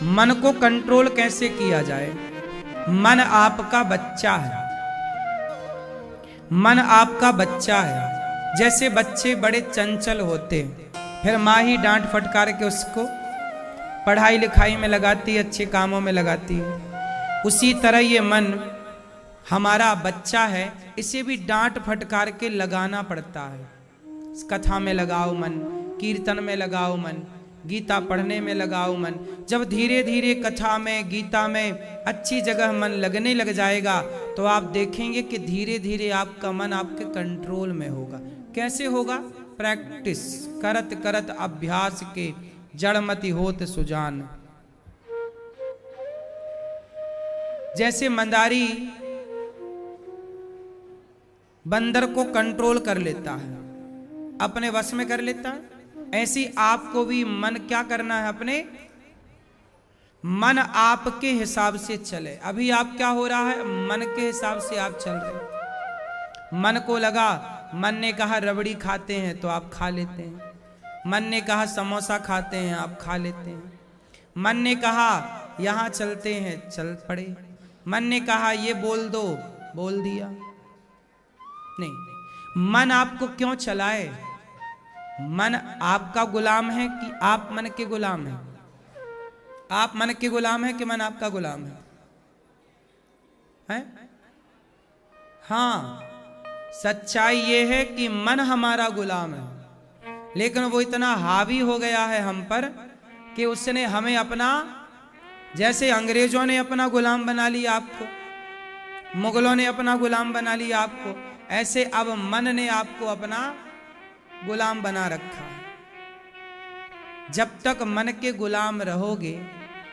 मन को कंट्रोल कैसे किया जाए। मन आपका बच्चा है, मन आपका बच्चा है। जैसे बच्चे बड़े चंचल होते हैं, फिर माँ ही डांट फटकार के उसको पढ़ाई लिखाई में लगाती है, अच्छे कामों में लगाती है। उसी तरह ये मन हमारा बच्चा है, इसे भी डांट फटकार के लगाना पड़ता है। कथा में लगाओ मन, कीर्तन में लगाओ मन, गीता पढ़ने में लगाओ मन। जब धीरे धीरे कथा में, गीता में अच्छी जगह मन लगने लग जाएगा तो आप देखेंगे कि धीरे धीरे आपका मन आपके कंट्रोल में होगा। कैसे होगा? प्रैक्टिस करत करत अभ्यास के जड़मति होत सुजान। जैसे मंदारी बंदर को कंट्रोल कर लेता है, अपने वश में कर लेता है, ऐसी आपको भी मन क्या करना है, अपने मन आपके हिसाब से चले। अभी आप क्या हो रहा है, मन के हिसाब से आप चल रहे। मन को लगा, मन ने कहा रबड़ी खाते हैं तो आप खा लेते हैं, मन ने कहा समोसा खाते हैं आप खा लेते हैं, मन ने कहा यहां चलते हैं चल पड़े, मन ने कहा ये बोल दो बोल दिया। नहीं, मन आपको क्यों चलाए? मन आपका गुलाम है कि आप मन के गुलाम हैं? आप मन के गुलाम हैं कि मन आपका गुलाम है? हैं? हाँ, सच्चाई ये है कि मन हमारा गुलाम है, लेकिन वो इतना हावी हो गया है हम पर कि उसने हमें अपना, जैसे अंग्रेजों ने अपना गुलाम बना लिया आपको, मुगलों ने अपना गुलाम बना लिया आपको, ऐसे अब मन ने आपको अपना गुलाम बना रखा है। जब तक मन के गुलाम रहोगे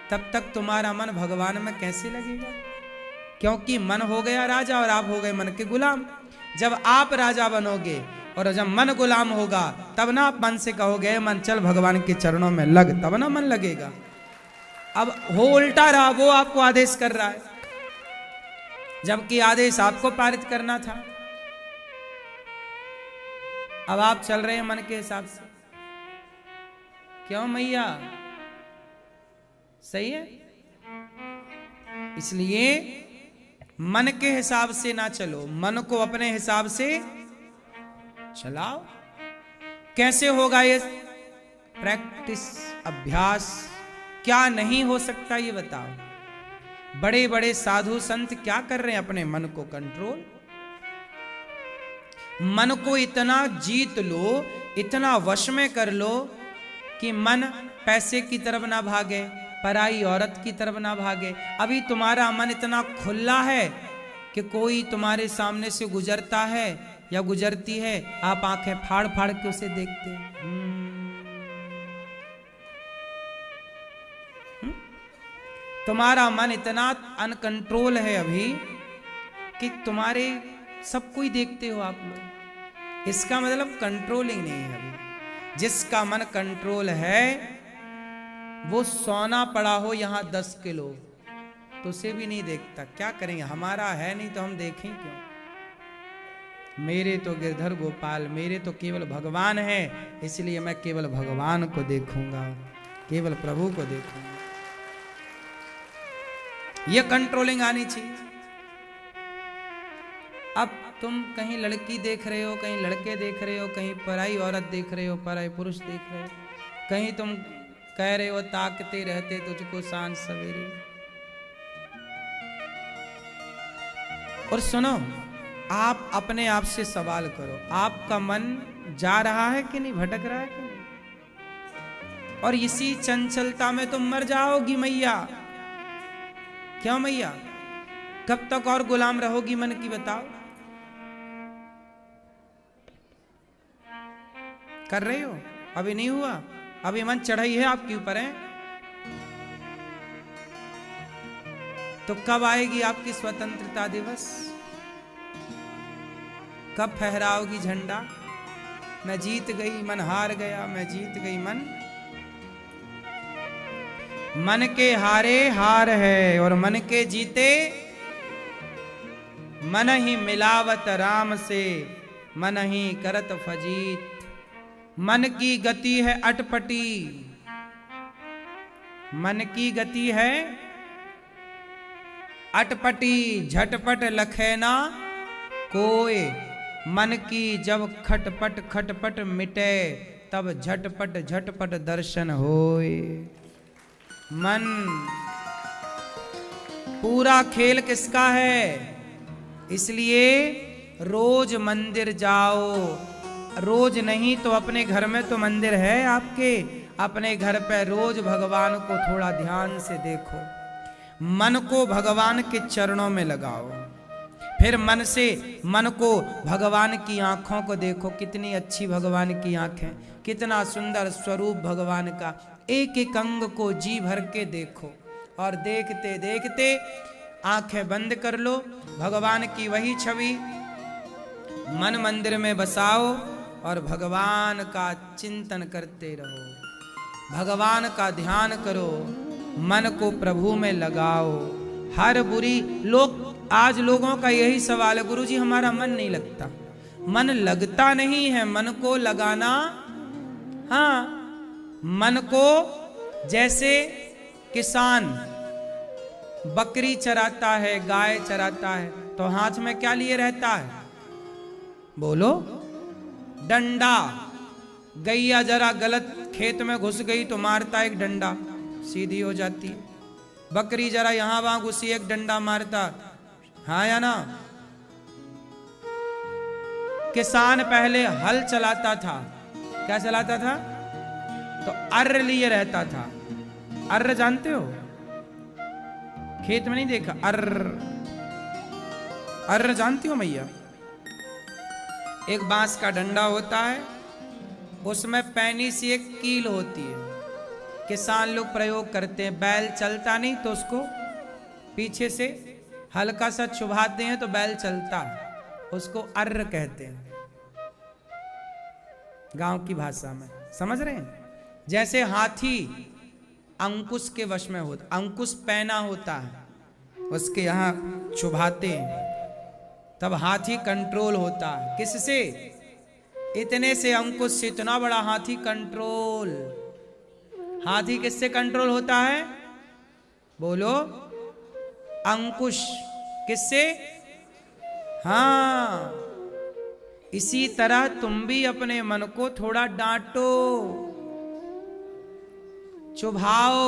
तब तक तुम्हारा मन भगवान में कैसे लगेगा? क्योंकि मन हो गया राजा और आप हो गए मन के गुलाम। जब आप राजा बनोगे और जब मन गुलाम होगा तब ना आप मन से कहोगे मन चल भगवान के चरणों में लग, तब ना मन लगेगा। अब हो उल्टा रहा, वो आपको आदेश कर रहा है, जबकि आदेश आपको पारित करना था। अब आप चल रहे हैं मन के हिसाब से। क्यों मैया? सही है। इसलिए मन के हिसाब से ना चलो, मन को अपने हिसाब से चलाओ। कैसे होगा ये? प्रैक्टिस, अभ्यास। क्या नहीं हो सकता ये बताओ। बड़े बड़े साधु संत क्या कर रहे हैं? अपने मन को कंट्रोल। मन को इतना जीत लो, इतना वश में कर लो कि मन पैसे की तरफ ना भागे, पराई औरत की तरफ ना भागे। अभी तुम्हारा मन इतना खुला है कि कोई तुम्हारे सामने से गुजरता है या गुजरती है, आप आंखें फाड़ फाड़ के उसे देखते हैं। तुम्हारा मन इतना अनकंट्रोल है अभी कि तुम्हारे सब कोई देखते हो आप लोग। इसका मतलब कंट्रोलिंग नहीं है अभी। जिसका मन कंट्रोल है वो सोना पड़ा हो यहां 10 किलो तो उसे भी नहीं देखता। क्या करेंगे, हमारा है नहीं तो हम देखें क्यों? मेरे तो गिरधर गोपाल, मेरे तो केवल भगवान है, इसलिए मैं केवल भगवान को देखूंगा, केवल प्रभु को देखूंगा। ये कंट्रोलिंग आनी चाहिए। अब तुम कहीं लड़की देख रहे हो, कहीं लड़के देख रहे हो, कहीं पराई औरत देख रहे हो, पराई पुरुष देख रहे हो, कहीं तुम कह रहे हो ताकते रहते तुझको सांझ सवेरे। और सुनो, आप अपने आप से सवाल करो, आपका मन जा रहा है कि नहीं, भटक रहा है कि नहीं? और इसी चंचलता में तुम मर जाओगी मैया। क्यों मैया? कब तक और गुलाम रहोगी मन की, बताओ? कर रहे हो? अभी नहीं हुआ, अभी मन चढ़ाई है आपके ऊपर है। तो कब आएगी आपकी स्वतंत्रता दिवस? कब फहराओगी झंडा? मैं जीत गई, मन हार गया, मैं जीत गई, मन के हारे हार है और मन के जीते मन ही मिलावत राम से, मन ही करत फजीत। मन की गति है अटपटी, मन की गति है अटपटी, झटपट लखे ना कोय। मन की जब खटपट खटपट मिटे, तब झटपट झटपट दर्शन होए। मन पूरा खेल किसका है? इसलिए रोज मंदिर जाओ। रोज नहीं तो अपने घर में तो मंदिर है आपके, अपने घर पे रोज भगवान को थोड़ा ध्यान से देखो। मन को भगवान के चरणों में लगाओ। फिर मन को भगवान की आंखों को देखो। कितनी अच्छी भगवान की आंखें, कितना सुंदर स्वरूप भगवान का। एक एक अंग को जी भर के देखो और देखते देखते आंखें बंद कर लो। भगवान की वही छवि मन मंदिर में बसाओ और भगवान का चिंतन करते रहो। भगवान का ध्यान करो, मन को प्रभु में लगाओ। हर बुरी आज लोगों का यही सवाल है, गुरुजी हमारा मन नहीं लगता। मन लगता नहीं है, मन को लगाना। हाँ, मन को जैसे किसान बकरी चराता है, गाय चराता है, तो हाथ में क्या लिए रहता है? बोलो, डंडा। गैया जरा गलत खेत में घुस गई तो मारता एक डंडा, सीधी हो जाती है। बकरी जरा यहां वहां घुसी, एक डंडा मारता। हाँ या ना? किसान पहले हल चलाता था। क्या चलाता था? तो अर्र लिए रहता था। अर्र जानते हो? खेत में नहीं देखा? अर्र जानती हो मैया? एक बांस का डंडा होता है, उसमें पैनी सी एक कील होती है। किसान लोग प्रयोग करते हैं। बैल चलता नहीं तो उसको पीछे से हल्का सा चुभाते हैं तो बैल चलता है। उसको अर्र कहते हैं गांव की भाषा में। समझ रहे हैं? जैसे हाथी अंकुश के वश में होता, अंकुश पैना होता है, उसके यहां चुभाते हैं तब हाथी कंट्रोल होता है। किससे? इतने से अंकुश से इतना बड़ा हाथी कंट्रोल। हाथी किससे कंट्रोल होता है? बोलो, अंकुश। किससे? हाँ, इसी तरह तुम भी अपने मन को थोड़ा डांटो, चुभाओ।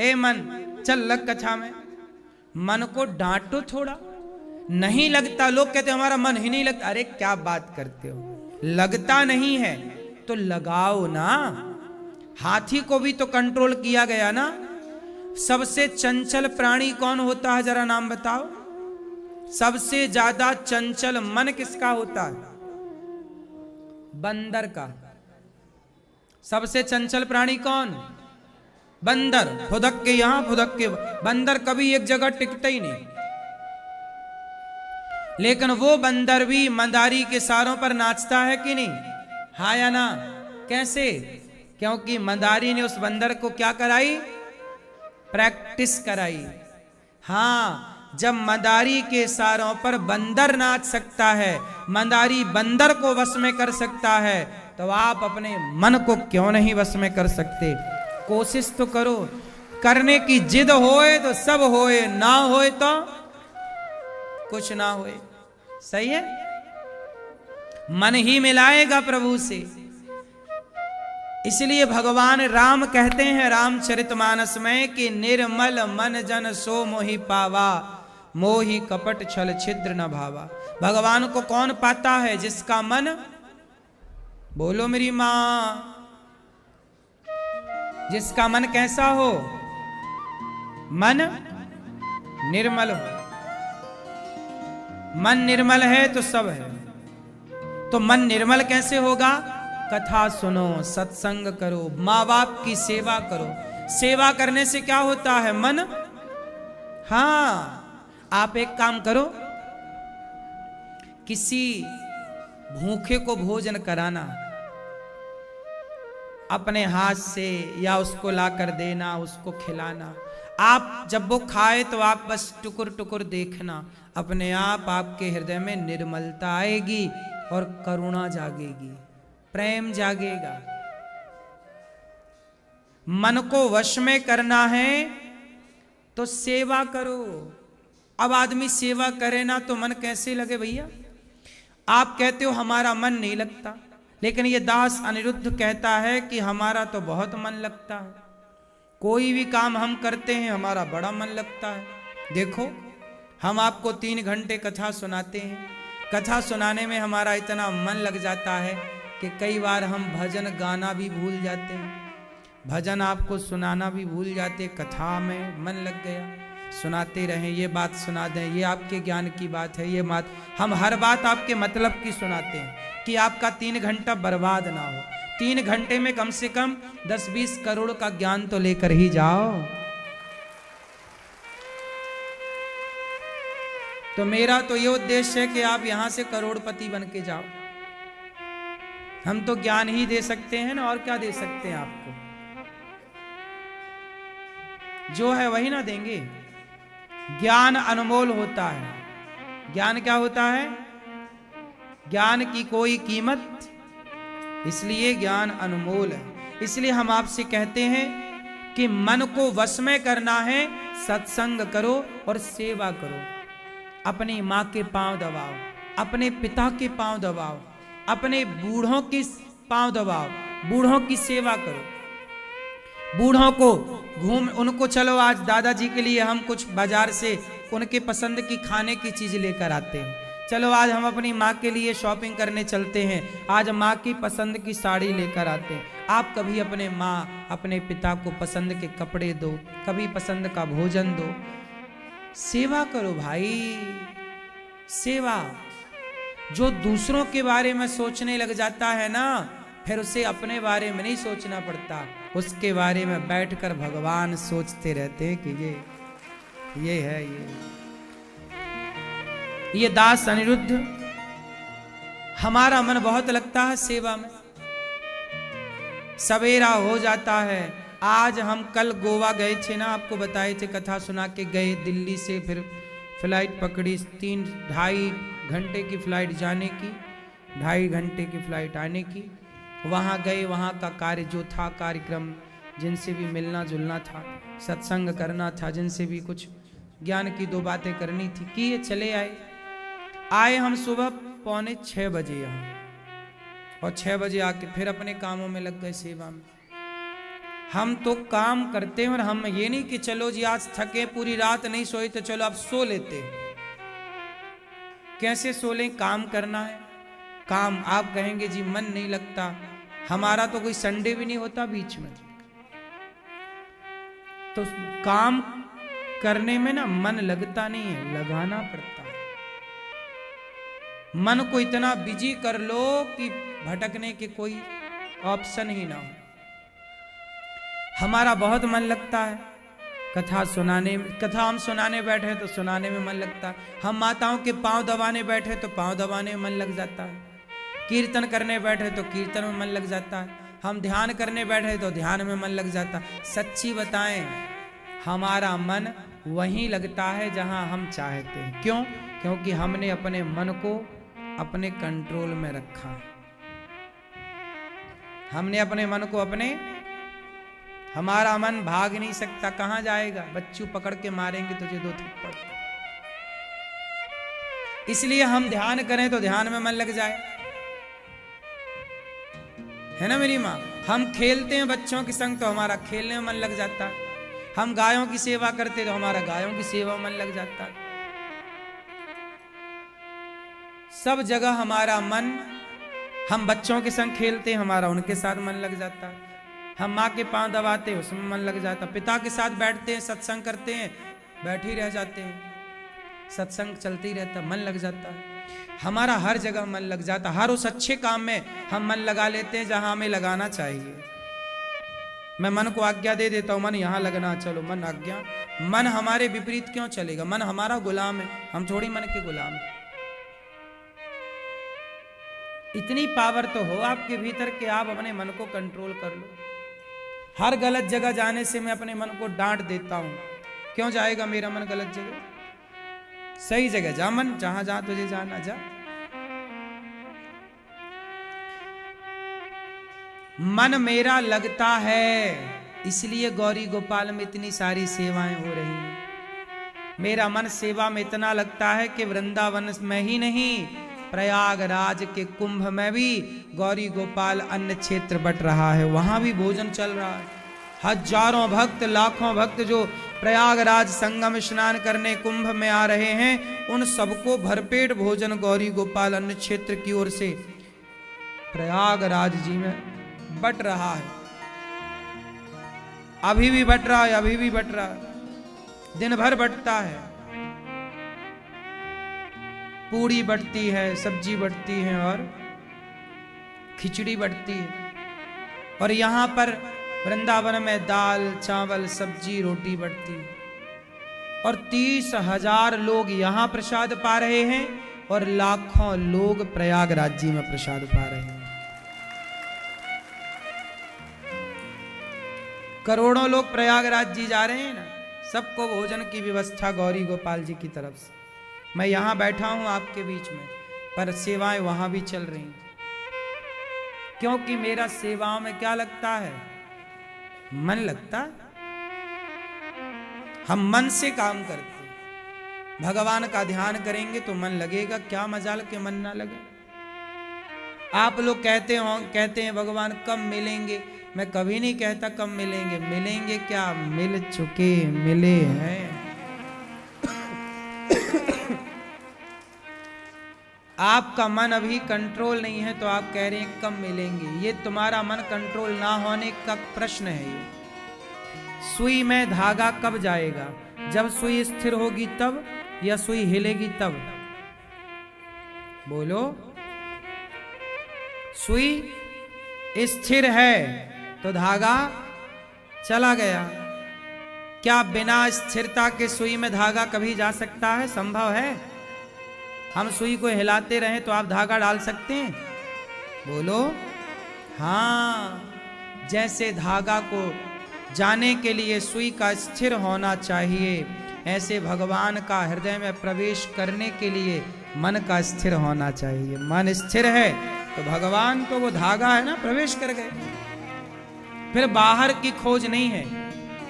ए मन, चल लग कक्षा में। मन को डांटो थोड़ा। नहीं लगता, लोग कहते हमारा मन ही नहीं लगता। अरे क्या बात करते हो? लगता नहीं है तो लगाओ ना। हाथी को भी तो कंट्रोल किया गया ना। सबसे चंचल प्राणी कौन होता है? जरा नाम बताओ। सबसे ज्यादा चंचल मन किसका होता है? बंदर का। सबसे चंचल प्राणी कौन? बंदर। फुदक के यहां, फुदक के। बंदर कभी एक जगह टिकता ही नहीं। लेकिन वो बंदर भी मंदारी के सारों पर नाचता है कि नहीं? हाँ या ना? कैसे? क्योंकि मंदारी ने उस बंदर को क्या कराई? प्रैक्टिस कराई। हाँ, जब मंदारी के सारों पर बंदर नाच सकता है, मंदारी बंदर को वश में कर सकता है, तो आप अपने मन को क्यों नहीं वश में कर सकते? कोशिश तो करो। करने की जिद होए तो सब होए, ना होए तो कुछ ना होए। सही है? मन ही मिलाएगा प्रभु से। इसलिए भगवान राम कहते हैं रामचरितमानस में कि निर्मल मन जन सो मोहि पावा, मोहि कपट छल छिद्र न भावा। भगवान को कौन पाता है? जिसका मन, बोलो मेरी मां, जिसका मन कैसा हो? मन निर्मल हो। मन निर्मल है तो सब है। तो मन निर्मल कैसे होगा? कथा सुनो, सत्संग करो, माँ बाप की सेवा करो। सेवा करने से क्या होता है? मन। हाँ, आप एक काम करो, किसी भूखे को भोजन कराना अपने हाथ से, या उसको लाकर देना, उसको खिलाना। आप जब वो खाए तो आप बस टुकुर टुकुर देखना, अपने आप आपके हृदय में निर्मलता आएगी और करुणा जागेगी, प्रेम जागेगा। मन को वश में करना है तो सेवा करो। अब आदमी सेवा करे ना तो मन कैसे लगे भैया? आप कहते हो हमारा मन नहीं लगता, लेकिन ये दास अनिरुद्ध कहता है कि हमारा तो बहुत मन लगता है। कोई भी काम हम करते हैं हमारा बड़ा मन लगता है। देखो, हम आपको 3 घंटे कथा सुनाते हैं, कथा सुनाने में हमारा इतना मन लग जाता है कि कई बार हम भजन गाना भी भूल जाते हैं, भजन आपको सुनाना भी भूल जाते। कथा में मन लग गया, सुनाते रहें, ये बात सुना दें, ये आपके ज्ञान की बात है, ये बात, हम हर बात आपके मतलब की सुनाते हैं कि आपका 3 घंटा बर्बाद ना हो। 3 घंटे में कम से कम 10-20 करोड़ का ज्ञान तो लेकर ही जाओ। तो मेरा तो ये उद्देश्य है कि आप यहां से करोड़पति बन के जाओ। हम तो ज्ञान ही दे सकते हैं ना, और क्या दे सकते हैं आपको? जो है वही ना देंगे। ज्ञान अनमोल होता है। ज्ञान क्या होता है? ज्ञान की कोई कीमत, इसलिए ज्ञान अनमोल है। इसलिए हम आपसे कहते हैं कि मन को वश में करना है, सत्संग करो और सेवा करो। अपनी माँ के पांव दबाओ, अपने पिता के पांव दबाओ, अपने बूढ़ों के पांव दबाओ, बूढ़ों की सेवा करो। बूढ़ों को उनको चलो आज दादाजी के लिए हम कुछ बाजार से उनके पसंद की खाने की चीज लेकर आते हैं। चलो आज हम अपनी माँ के लिए शॉपिंग करने चलते हैं, आज माँ की पसंद की साड़ी लेकर आते हैं। आप कभी अपने माँ अपने पिता को पसंद के कपड़े दो, कभी पसंद का भोजन दो। सेवा करो भाई, सेवा। जो दूसरों के बारे में सोचने लग जाता है ना, फिर उसे अपने बारे में नहीं सोचना पड़ता, उसके बारे में बैठकर भगवान सोचते रहते हैं कि ये है ये दास अनिरुद्ध। हमारा मन बहुत लगता है सेवा में। सवेरा हो जाता है। आज हम कल गोवा गए थे ना, आपको बताए थे, कथा सुना के गए। दिल्ली से फिर फ्लाइट पकड़ी, 3-2.5 घंटे की फ्लाइट जाने की, 2.5 घंटे की फ्लाइट आने की। वहाँ गए, वहाँ का कार्य जो था, कार्यक्रम, जिनसे भी मिलना जुलना था, सत्संग करना था, जिनसे भी कुछ ज्ञान की 2 बातें करनी थी, किए, चले आए हम सुबह 5:45 बजे यहाँ, और 6 बजे आके फिर अपने कामों में लग गए, सेवा में। हम तो काम करते हैं, और हम ये नहीं कि चलो जी आज थके, पूरी रात नहीं सोए तो चलो अब सो लेते। कैसे सो लें? काम करना है, काम। आप कहेंगे जी मन नहीं लगता, हमारा तो कोई संडे भी नहीं होता बीच में। तो काम करने में ना मन लगता नहीं है, लगाना पड़ता है। मन को इतना बिजी कर लो कि भटकने के कोई ऑप्शन ही ना हो। हमारा बहुत मन लगता है कथा सुनाने में। कथा हम सुनाने बैठे तो सुनाने में मन लगता है। हम माताओं के पांव दबाने बैठे तो पांव दबाने में मन लग जाता है। कीर्तन करने बैठे तो कीर्तन में मन लग जाता है। हम ध्यान करने बैठे तो ध्यान में मन लग जाता है। सच्ची बताएं, हमारा मन वहीं लगता है जहां हम चाहते हैं। क्यों? क्योंकि हमने अपने मन को अपने कंट्रोल में रखा है। हमने अपने मन को हमारा मन भाग नहीं सकता, कहां जाएगा? बच्चू पकड़ के मारेंगे तुझे 2 थप्पड़। इसलिए हम ध्यान करें तो ध्यान में मन लग जाए, है ना मेरी माँ? हम खेलते हैं बच्चों के संग तो हमारा खेलने में मन लग जाता है। हम गायों की सेवा करते तो हमारा गायों की सेवा में मन लग जाता है। सब जगह हमारा मन, हम बच्चों के संग खेलते हैं, हमारा उनके साथ मन लग जाता है। हम माँ के पांव दबाते हैं, उसमें मन लग जाता है। पिता के साथ बैठते हैं, सत्संग करते हैं, बैठे ही रह जाते हैं, सत्संग चलते ही रहता, मन लग जाता है। हमारा हर जगह मन लग जाता, हर उस अच्छे काम में हम मन लगा लेते हैं जहां हमें लगाना चाहिए। मैं मन को आज्ञा दे देता हूं, मन यहां लगना, चलो मन आज्ञा। मन हमारे विपरीत क्यों चलेगा? मन हमारा गुलाम है, हम थोड़ी मन के गुलाम हैं। इतनी पावर तो हो आपके भीतर कि आप अपने मन को कंट्रोल कर लो। हर गलत जगह जाने से मैं अपने मन को डांट देता हूं। क्यों जाएगा मेरा मन गलत जगह? सही जगह जा मन, जहां जहां तुझे जाना जा। मन मेरा लगता है, इसलिए गौरी गोपाल में इतनी सारी सेवाएं हो रही हैं। मेरा मन सेवा में इतना लगता है कि वृंदावन में ही नहीं, प्रयागराज के कुंभ में भी गौरी गोपाल अन्न क्षेत्र बट रहा है, वहां भी भोजन चल रहा है। हजारों भक्त, लाखों भक्त जो प्रयागराज संगम स्नान करने कुंभ में आ रहे हैं, उन सबको भरपेट भोजन गौरी गोपाल अन्न क्षेत्र की ओर से प्रयागराज जी में बट रहा है। अभी भी बट रहा है, अभी भी बट रहा है, दिन भर बटता है। पूड़ी बटती है, सब्जी बटती है और खिचड़ी बटती है। और यहां पर वृंदावन में दाल चावल सब्जी रोटी बटती है। और 30,000 लोग यहां प्रसाद पा रहे हैं और लाखों लोग प्रयागराज जी में प्रसाद पा रहे हैं। करोड़ों लोग प्रयागराज जी जा रहे हैं ना, सबको भोजन की व्यवस्था गौरी गोपाल जी की तरफ से। मैं यहां बैठा हूं आपके बीच में, पर सेवाएं वहां भी चल रही हैं, क्योंकि मेरा सेवाओं में क्या लगता है, मन लगता। हम मन से काम करते, भगवान का ध्यान करेंगे तो मन लगेगा। क्या मजाल के मन ना लगे। आप लोग कहते हैं भगवान कब मिलेंगे, मैं कभी नहीं कहता कब मिलेंगे। मिलेंगे क्या, मिल चुके, मिले हैं। आपका मन अभी कंट्रोल नहीं है तो आप कह रहे हैं कब मिलेंगे। ये तुम्हारा मन कंट्रोल ना होने का प्रश्न है। ये सुई में धागा कब जाएगा, जब सुई स्थिर होगी तब, या सुई हिलेगी तब? बोलो। सुई स्थिर है तो धागा चला गया। क्या बिना स्थिरता के सुई में धागा कभी जा सकता है? संभव है? हम सुई को हिलाते रहें तो आप धागा डाल सकते हैं? बोलो। हाँ, जैसे धागा को जाने के लिए सुई का स्थिर होना चाहिए, ऐसे भगवान का हृदय में प्रवेश करने के लिए मन का स्थिर होना चाहिए। मन स्थिर है तो भगवान तो वो धागा है ना, प्रवेश कर गए। फिर बाहर की खोज नहीं है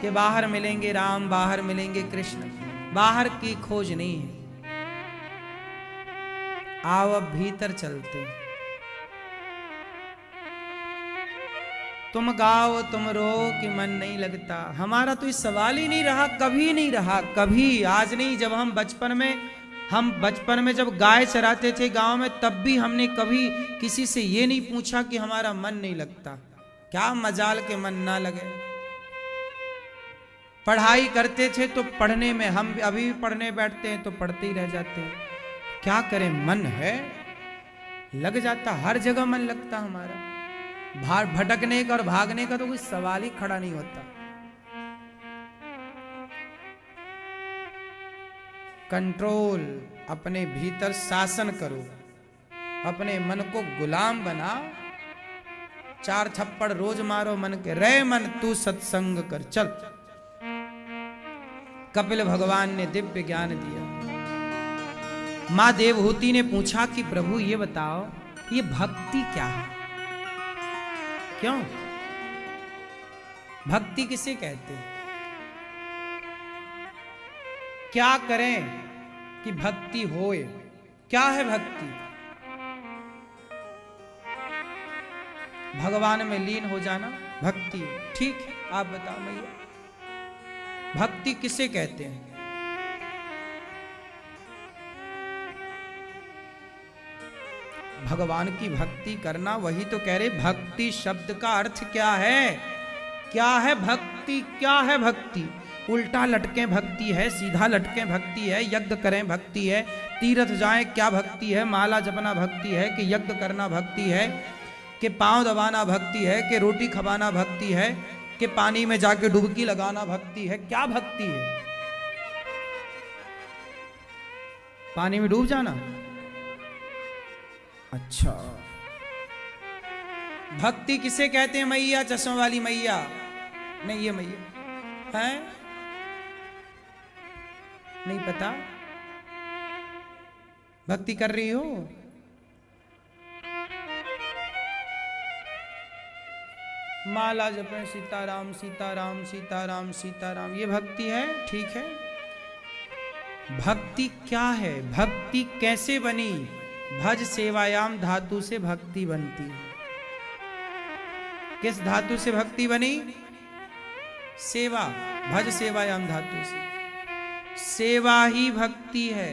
कि बाहर मिलेंगे राम, बाहर मिलेंगे कृष्ण, बाहर की खोज नहीं है। आओ अब भीतर चलते। तुम गाओ तुम रो कि मन नहीं लगता। हमारा तो इस सवाल ही नहीं रहा, कभी नहीं रहा, कभी। आज नहीं, जब हम बचपन में जब गाय चराते थे गांव में, तब भी हमने कभी किसी से ये नहीं पूछा कि हमारा मन नहीं लगता। क्या मजाल के मन ना लगे। पढ़ाई करते थे तो पढ़ने में, हम अभी भी पढ़ने बैठते हैं तो पढ़ते ही रह जाते हैं। क्या करें, मन है, लग जाता, हर जगह मन लगता हमारा। भटकने का और भागने का तो कोई सवाल ही खड़ा नहीं होता। कंट्रोल, अपने भीतर शासन करो, अपने मन को गुलाम बनाओ। 4 थप्पड़ रोज मारो मन के, रे मन तू सत्संग कर चल। कपिल भगवान ने दिव्य ज्ञान दिया। मां देवहूति ने पूछा कि प्रभु ये बताओ, ये भक्ति क्या है? क्यों भक्ति किसे कहते हैं? क्या करें कि भक्ति होए? क्या है भक्ति? भगवान में लीन हो जाना भक्ति। ठीक है, आप बताओ भैया, भक्ति किसे कहते हैं? भगवान की भक्ति करना, वही तो कह रहे भक्ति शब्द का अर्थ क्या है? क्या है भक्ति? क्या है भक्ति? उल्टा लटके भक्ति है, सीधा लटके भक्ति है, यज्ञ करें भक्ति है, तीर्थ जाएं क्या भक्ति है, माला जपना भक्ति है, कि यज्ञ करना भक्ति है, कि पांव दबाना भक्ति है, कि रोटी खवाना भक्ति है, कि पानी में जाके डुबकी लगाना भक्ति है? क्या भक्ति है? पानी में डूब जाना? अच्छा, भक्ति किसे कहते हैं मैया? चश्मा वाली मैया नहीं, ये मैया है, नहीं पता? भक्ति कर रही हो? माला जपें सीताराम सीताराम सीताराम सीताराम, ये भक्ति है? ठीक है। भक्ति क्या है? भक्ति कैसे बनी? भज सेवायाम धातु से भक्ति बनती है। किस धातु से भक्ति बनी? सेवा। भज सेवायाम धातु से सेवा ही भक्ति है।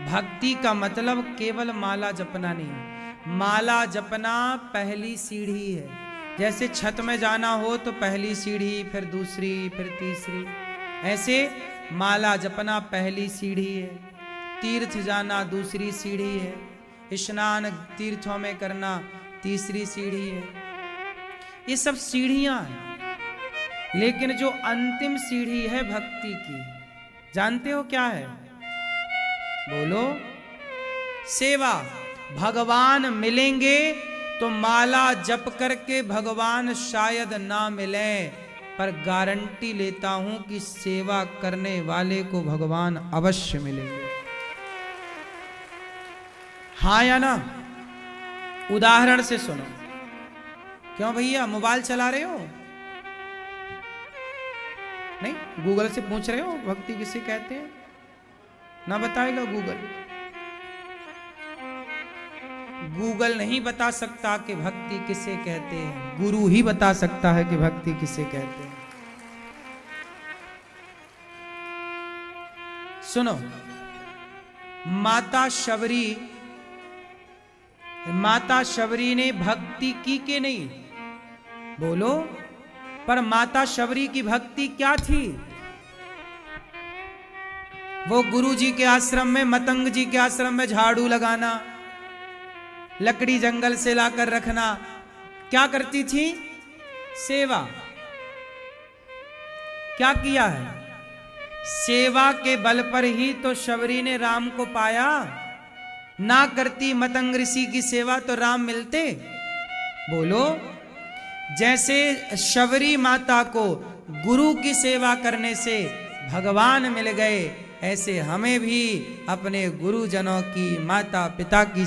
भक्ति का मतलब केवल माला जपना नहीं। माला जपना पहली सीढ़ी है। जैसे छत में जाना हो तो पहली सीढ़ी, फिर दूसरी, फिर तीसरी, ऐसे माला जपना पहली सीढ़ी है। तीर्थ जाना दूसरी सीढ़ी है। स्नान तीर्थों में करना तीसरी सीढ़ी है। ये सब सीढ़ियां हैं, लेकिन जो अंतिम सीढ़ी है भक्ति की, जानते हो क्या है? बोलो। सेवा। भगवान मिलेंगे तो माला जप करके भगवान शायद ना मिले, पर गारंटी लेता हूं कि सेवा करने वाले को भगवान अवश्य मिलेंगे। हाँ या ना? उदाहरण से सुनो। क्यों भैया, मोबाइल चला रहे हो? नहीं, गूगल से पूछ रहे हो भक्ति किसे कहते हैं? ना बताएगा गूगल। गूगल नहीं बता सकता कि भक्ति किसे कहते हैं, गुरु ही बता सकता है कि भक्ति किसे कहते हैं। सुनो, माता शबरी ने भक्ति की कि नहीं? बोलो। पर माता शबरी की भक्ति क्या थी? वो गुरु जी के आश्रम में, मतंग जी के आश्रम में झाड़ू लगाना, लकड़ी जंगल से लाकर रखना, क्या करती थी? सेवा। क्या किया है? सेवा के बल पर ही तो शबरी ने राम को पाया। ना करती मतंग ऋषि की सेवा तो राम मिलते? बोलो। जैसे शबरी माता को गुरु की सेवा करने से भगवान मिल गए, ऐसे हमें भी अपने गुरुजनों की, माता पिता की